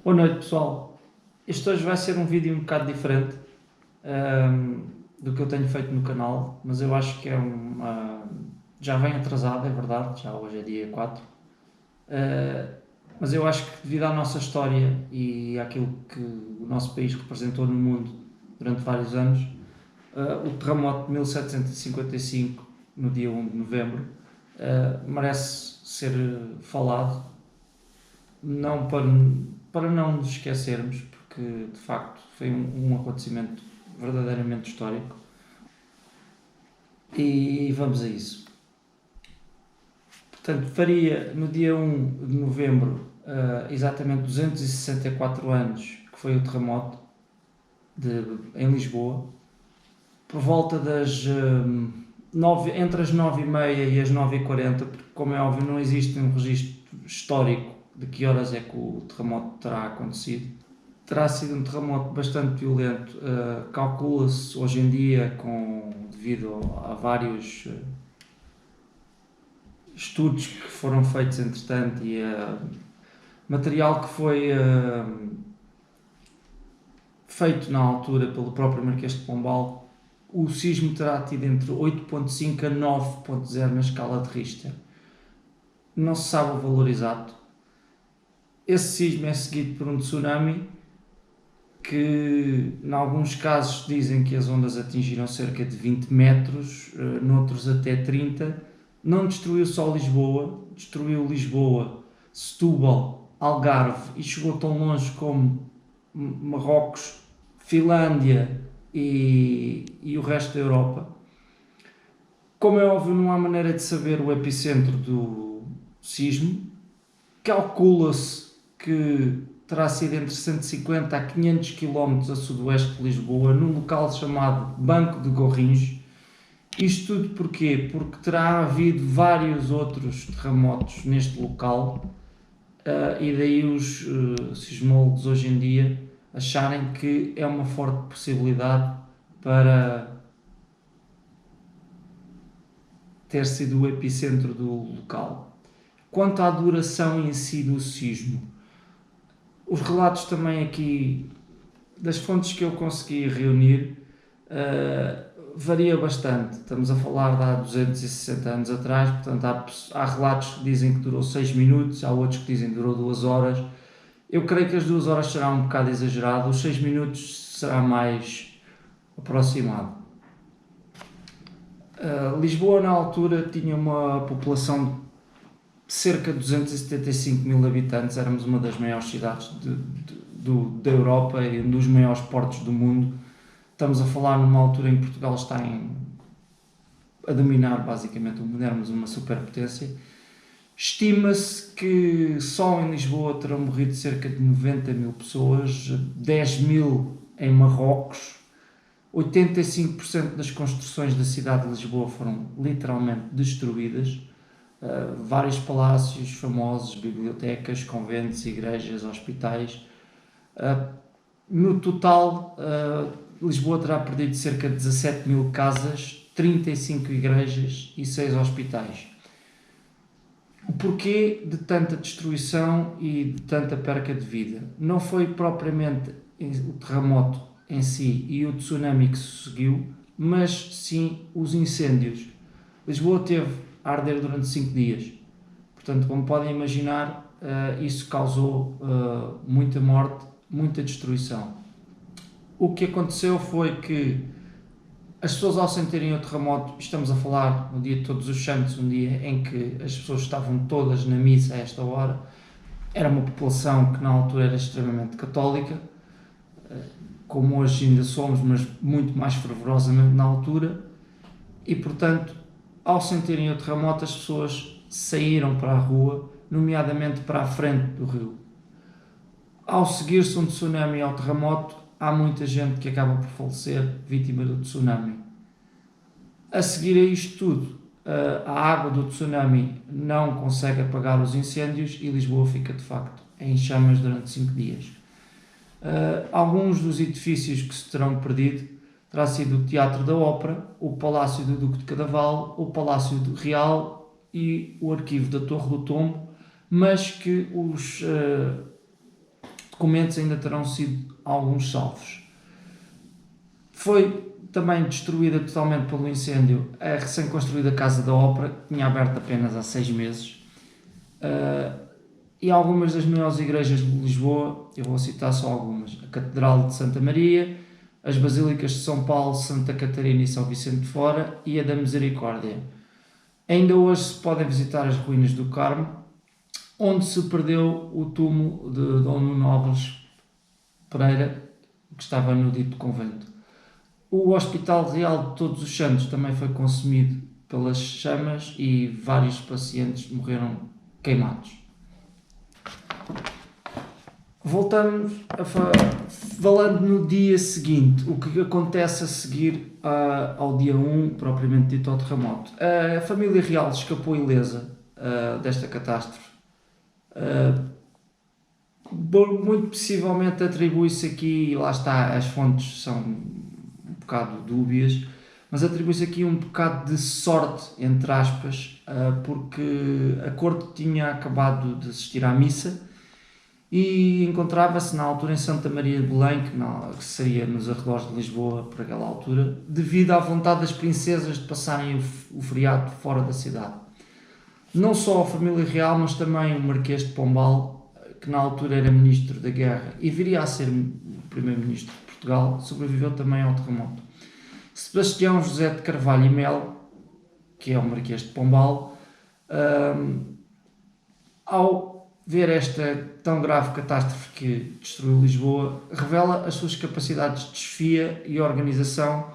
Boa noite, pessoal. Este hoje vai ser um vídeo um bocado diferente do que eu tenho feito no canal, mas eu acho que é já vem atrasado, é verdade, já hoje é dia 4. Mas eu acho que devido à nossa história e àquilo que o nosso país representou no mundo durante vários anos, o terremoto de 1755, no dia 1 de novembro, merece ser falado, não para não nos esquecermos, porque de facto foi um acontecimento verdadeiramente histórico. E vamos a isso. Portanto, faria no dia 1 de novembro exatamente 264 anos que foi o terremoto em Lisboa. Por volta das entre as 9h30 e as 9h40, porque, como é óbvio, não existe um registro histórico de que horas é que o terremoto terá acontecido. Terá sido um terremoto bastante violento. Calcula-se hoje em dia, devido a vários estudos que foram feitos entretanto e material que foi feito na altura pelo próprio Marquês de Pombal, o sismo terá tido entre 8.5 a 9.0 na escala de Richter. Não se sabe o valor exato. Esse sismo é seguido por um tsunami que, em alguns casos, dizem que as ondas atingiram cerca de 20 metros, noutros até 30. Não destruiu só Lisboa, destruiu Lisboa, Setúbal, Algarve e chegou tão longe como Marrocos, Finlândia e o resto da Europa. Como é óbvio, não há maneira de saber o epicentro do sismo. Calcula-se que terá sido entre 150 a 500 km a sudoeste de Lisboa, num local chamado Banco de Gorrinhos. Isto tudo porquê? Porque terá havido vários outros terremotos neste local, e daí os sismólogos hoje em dia acharem que é uma forte possibilidade para ter sido o epicentro do local. Quanto à duração em si do sismo, os relatos também aqui das fontes que eu consegui reunir varia bastante. Estamos a falar de há 260 anos atrás, portanto há relatos que dizem que durou 6 minutos, há outros que dizem que durou 2 horas. Eu creio que as 2 horas será um bocado exagerado, os 6 minutos será mais aproximado. Lisboa, na altura, tinha uma população de cerca de 275 mil habitantes, éramos uma das maiores cidades da Europa e um dos maiores portos do mundo. Estamos a falar numa altura em que Portugal está a dominar basicamente o mundo, éramos uma superpotência. Estima-se que só em Lisboa terão morrido cerca de 90 mil pessoas, 10 mil em Marrocos. 85% das construções da cidade de Lisboa foram literalmente destruídas. Vários palácios famosos, bibliotecas, conventos, igrejas, hospitais. No total, Lisboa terá perdido cerca de 17 mil casas, 35 igrejas e 6 hospitais. O porquê de tanta destruição e de tanta perca de vida? Não foi propriamente o terremoto em si e o tsunami que se seguiu, mas sim os incêndios. Lisboa teve a arder durante 5 dias. Portanto, como podem imaginar, isso causou muita morte, muita destruição. O que aconteceu foi que as pessoas, ao sentirem o terremoto, estamos a falar no dia de Todos os Santos, um dia em que as pessoas estavam todas na missa a esta hora, era uma população que na altura era extremamente católica, como hoje ainda somos, mas muito mais fervorosamente na altura, e portanto, ao sentirem o terremoto, as pessoas saíram para a rua, nomeadamente para a frente do rio. Ao seguir-se um tsunami ao terremoto, há muita gente que acaba por falecer vítima do tsunami. A seguir a isto tudo, a água do tsunami não consegue apagar os incêndios e Lisboa fica de facto em chamas durante 5 dias. Alguns dos edifícios que se terão perdido terá sido o Teatro da Ópera, o Palácio do Duque de Cadaval, o Palácio Real e o Arquivo da Torre do Tombo, mas que os documentos ainda terão sido alguns salvos. Foi também destruída totalmente pelo incêndio a recém-construída Casa da Ópera, que tinha aberto apenas há 6 meses, e algumas das maiores igrejas de Lisboa. Eu vou citar só algumas: a Catedral de Santa Maria, as Basílicas de São Paulo, Santa Catarina e São Vicente de Fora e a da Misericórdia. Ainda hoje se podem visitar as ruínas do Carmo, onde se perdeu o túmulo de Dom Nuno Alves Pereira, que estava no dito convento. O Hospital Real de Todos os Santos também foi consumido pelas chamas e vários pacientes morreram queimados. Voltamos falando no dia seguinte, o que acontece a seguir ao dia 1, propriamente dito, ao terremoto. A família real escapou ilesa desta catástrofe. Muito possivelmente atribui-se aqui, lá está, as fontes são um bocado dúbias, mas atribui-se aqui um bocado de sorte, entre aspas, porque a corte tinha acabado de assistir à missa e encontrava-se na altura em Santa Maria de Belém, que seria nos arredores de Lisboa por aquela altura, devido à vontade das princesas de passarem o feriado fora da cidade. Não só a família real, mas também o Marquês de Pombal, que na altura era Ministro da Guerra e viria a ser o Primeiro-Ministro de Portugal, sobreviveu também ao terremoto. Sebastião José de Carvalho e Melo, que é o Marquês de Pombal, ao ver esta tão grave catástrofe que destruiu Lisboa, revela as suas capacidades de desfia e organização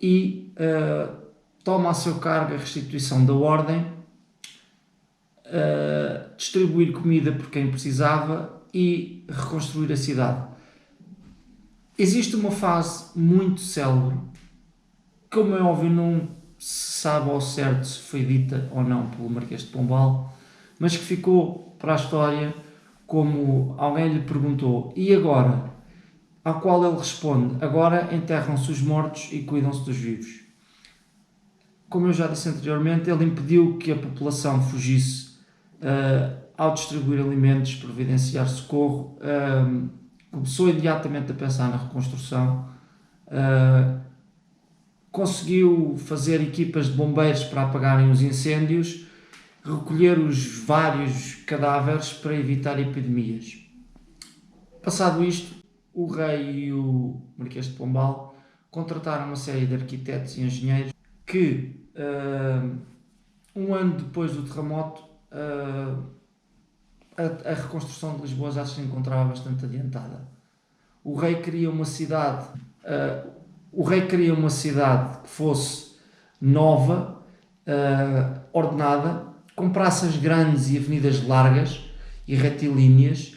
e toma a seu cargo a restituição da ordem, distribuir comida por quem precisava e reconstruir a cidade. Existe uma fase muito célebre, como é óbvio não se sabe ao certo se foi dita ou não pelo Marquês de Pombal, mas que ficou para a história como alguém lhe perguntou: e agora? Ao qual ele responde: agora enterram-se os mortos e cuidam-se dos vivos. Como eu já disse anteriormente, ele impediu que a população fugisse ao distribuir alimentos, providenciar socorro, começou imediatamente a pensar na reconstrução, conseguiu fazer equipas de bombeiros para apagarem os incêndios, recolher os vários cadáveres para evitar epidemias. Passado isto, o rei e o Marquês de Pombal contrataram uma série de arquitetos e engenheiros que, um ano depois do terremoto, a reconstrução de Lisboa já se encontrava bastante adiantada. O rei queria uma cidade que fosse nova, ordenada, com praças grandes e avenidas largas e retilíneas,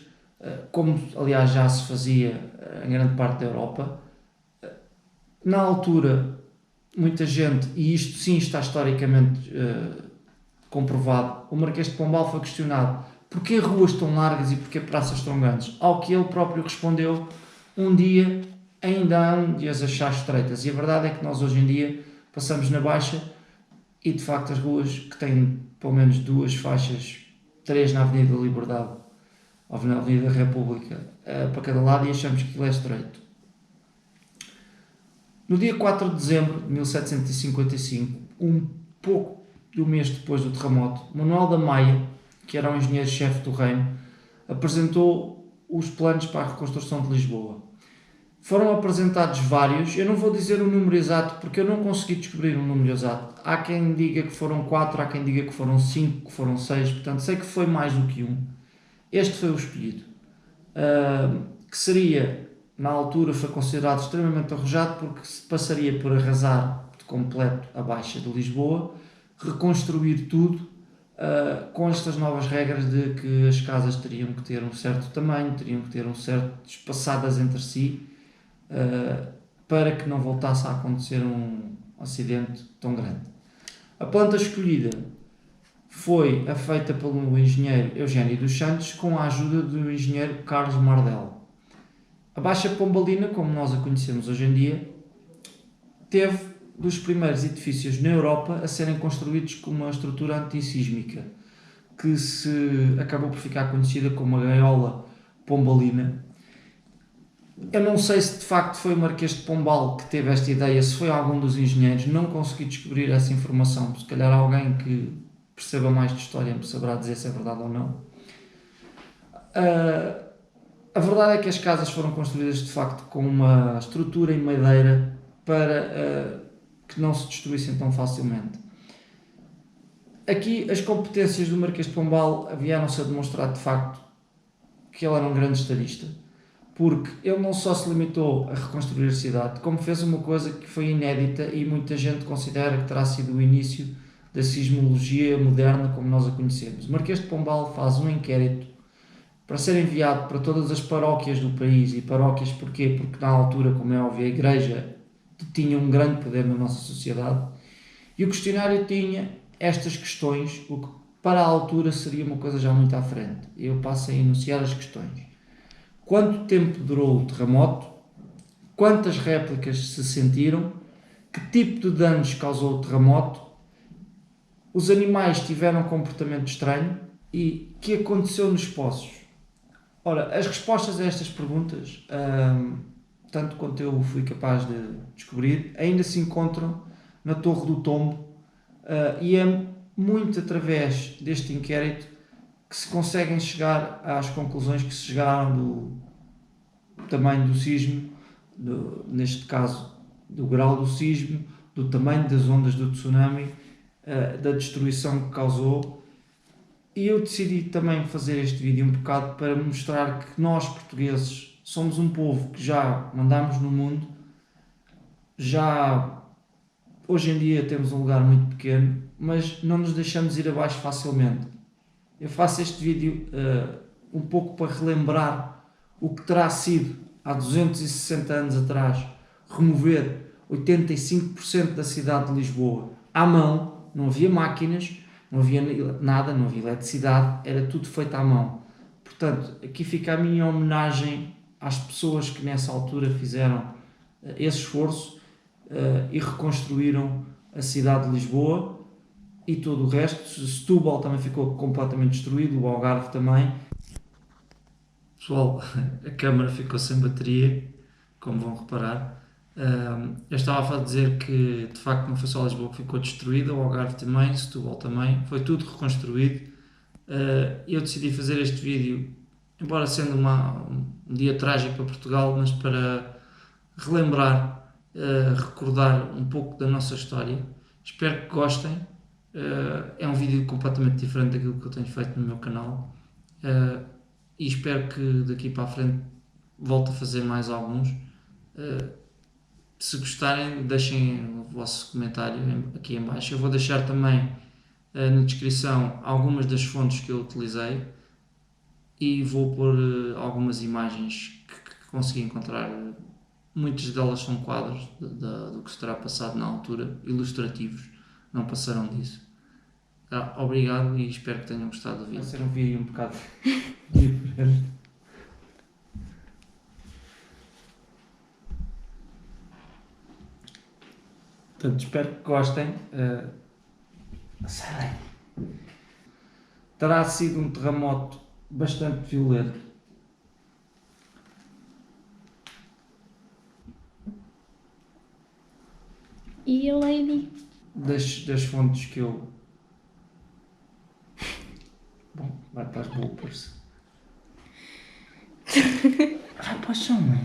como aliás já se fazia em grande parte da Europa. Na altura, muita gente, e isto sim está historicamente comprovado, o Marquês de Pombal foi questionado: porquê ruas tão largas e porquê praças tão grandes? Ao que ele próprio respondeu: um dia ainda hão de as achar estreitas. E a verdade é que nós hoje em dia passamos na Baixa e de facto as ruas que têm pelo menos 2 faixas, 3 na Avenida da Liberdade ou na Avenida da República, para cada lado, e achamos que aquilo é estreito. No dia 4 de dezembro de 1755, um pouco do mês depois do terremoto, Manuel da Maia, que era o engenheiro-chefe do reino, apresentou os planos para a reconstrução de Lisboa. Foram apresentados vários, eu não vou dizer o número exato porque eu não consegui descobrir um número exato. Há quem diga que foram 4, há quem diga que foram 5, que foram 6, portanto sei que foi mais do que um. Este foi o escolhido, que seria, na altura foi considerado extremamente arrojado porque se passaria por arrasar de completo a Baixa de Lisboa, reconstruir tudo, com estas novas regras de que as casas teriam que ter um certo tamanho, teriam que ter um certo espaçadas entre si, para que não voltasse a acontecer um acidente tão grande. A planta escolhida foi feita pelo engenheiro Eugênio dos Santos com a ajuda do engenheiro Carlos Mardel. A Baixa Pombalina, como nós a conhecemos hoje em dia, teve dos primeiros edifícios na Europa a serem construídos com uma estrutura antissísmica, que se acabou por ficar conhecida como a gaiola Pombalina. Eu não sei se de facto foi o Marquês de Pombal que teve esta ideia, se foi algum dos engenheiros, não consegui descobrir essa informação. Se calhar alguém que perceba mais de história me saberá dizer se é verdade ou não. A verdade é que as casas foram construídas de facto com uma estrutura em madeira para que não se destruíssem tão facilmente. Aqui as competências do Marquês de Pombal vieram-se a demonstrar de facto que ele era um grande estadista, porque ele não só se limitou a reconstruir a cidade, como fez uma coisa que foi inédita e muita gente considera que terá sido o início da sismologia moderna como nós a conhecemos. O Marquês de Pombal faz um inquérito para ser enviado para todas as paróquias do país. E paróquias porquê? Porque na altura, como é óbvio, a igreja tinha um grande poder na nossa sociedade, e o questionário tinha estas questões, o que para a altura seria uma coisa já muito à frente. Eu passo a enunciar as questões. Quanto tempo durou o terremoto? Quantas réplicas se sentiram? Que tipo de danos causou o terremoto? Os animais tiveram um comportamento estranho? E o que aconteceu nos poços? Ora, as respostas a estas perguntas, tanto quanto eu fui capaz de descobrir, ainda se encontram na Torre do Tombo, e é muito através deste inquérito que se conseguem chegar às conclusões que se chegaram do tamanho do sismo, neste caso do grau do sismo, do tamanho das ondas do tsunami, da destruição que causou. E eu decidi também fazer este vídeo um bocado para mostrar que nós portugueses somos um povo que já mandamos no mundo, já hoje em dia temos um lugar muito pequeno, mas não nos deixamos ir abaixo facilmente. Eu faço este vídeo um pouco para relembrar o que terá sido há 260 anos atrás remover 85% da cidade de Lisboa à mão. Não havia máquinas, não havia nada, não havia eletricidade, era tudo feito à mão. Portanto, aqui fica a minha homenagem às pessoas que nessa altura fizeram esse esforço e reconstruíram a cidade de Lisboa e todo o resto. Setúbal também ficou completamente destruído, o Algarve também. Pessoal, a câmara ficou sem bateria, como vão reparar. Eu estava a dizer que de facto não foi só Lisboa que ficou destruída, o Algarve também, Setúbal também, foi tudo reconstruído. Eu decidi fazer este vídeo, embora sendo um dia trágico para Portugal, mas para relembrar, recordar um pouco da nossa história. Espero que gostem. É um vídeo completamente diferente daquilo que eu tenho feito no meu canal, e espero que daqui para a frente volte a fazer mais alguns. Se gostarem, deixem o vosso comentário aqui em baixo. Eu vou deixar também na descrição algumas das fontes que eu utilizei e vou pôr algumas imagens que consegui encontrar. Muitas delas são quadros do que se terá passado na altura, ilustrativos, não passaram disso. Obrigado e espero que tenham gostado do vídeo. Vai ser um vídeo um bocado diferente. Portanto, espero que gostem. Terá sido um terremoto bastante violento. E a Lady? Das fontes que eu... Bom, vai para as bloopers. Vai para o chão, mãe.